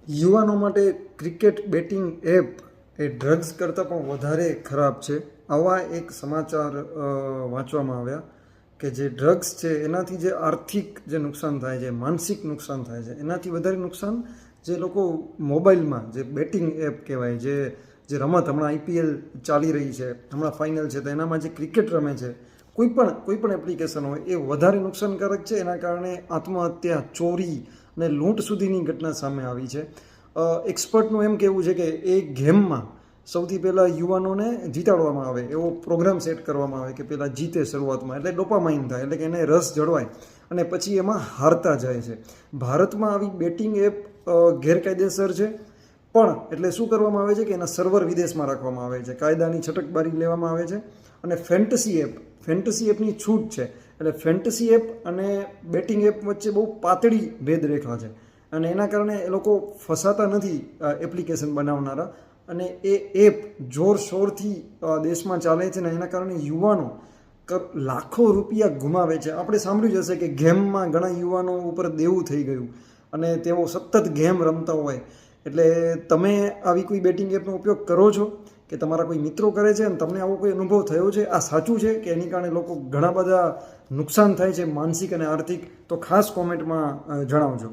યુવાનો માટે cricket batting app એ drugs કરતાં પણ વધારે ખરાબ છે. આવા એક સમાચાર વાંચવામાં આવ્યા કે જે ડ્રગ્સ છે એનાથી જે આર્થિક જે નુકસાન થાય છે, માનસિક નુકસાન થાય છે, એનાથી વધારે નુકસાન જે લોકો મોબાઈલમાં જે બેટિંગ એપ કહેવાય, જે રમત હમણાં આઈપીએલ ચાલી રહી છે, હમણાં ફાઇનલ છે, તો એનામાં જે ક્રિકેટ રમે છે, કોઈ પણ એપ્લિકેશન હોય એ વધારે નુકસાનકારક છે. એના કારણે આત્મહત્યા, ચોરી અને લૂંટ સુધીની ઘટના સામે આવી છે. એક્સપર્ટનું એમ કહેવું છે કે એ ગેમમાં સૌથી પહેલાં યુવાનોને જીતાડવામાં આવે એવો પ્રોગ્રામ સેટ કરવામાં આવે કે પહેલાં જીતે શરૂઆતમાં, એટલે ડોપામાઇન થાય, એટલે કે એને રસ જળવાય અને પછી એમાં હારતા જાય છે. ભારતમાં આવી બેટિંગ એપ ગેરકાયદેસર છે, પણ એટલે શું કરવામાં આવે છે કે એના સર્વર વિદેશમાં રાખવામાં આવે છે, કાયદાની છટકબારી લેવામાં આવે છે. અને ફેન્ટસી એપની છૂટ છે, એટલે ફેન્ટસી એપ અને બેટિંગ એપ વચ્ચે બહુ પાતળી ભેદરેખા છે અને એના કારણે એ લોકો ફસાતા નથી એપ્લિકેશન બનાવનારા. અને એ એપ જોરશોરથી દેશમાં ચાલે છે ને એના કારણે યુવાનો લાખો રૂપિયા ગુમાવે છે. આપણે સાંભળ્યું જ હશે કે ગેમમાં ઘણા યુવાનો ઉપર દેવું થઈ ગયું અને તેઓ સતત ગેમ રમતા હોય. એટલે તમે આવી કોઈ બેટિંગ એપનો ઉપયોગ કરો છો કે તમારા કોઈ મિત્રો કરે છે અને તમને આવો કોઈ અનુભવ થયો છે? આ સાચું છે કે એની કારણે લોકો ઘણા બધા નુકસાન થાય છે માનસિક અને આર્થિક? તો ખાસ કોમેન્ટમાં જણાવજો.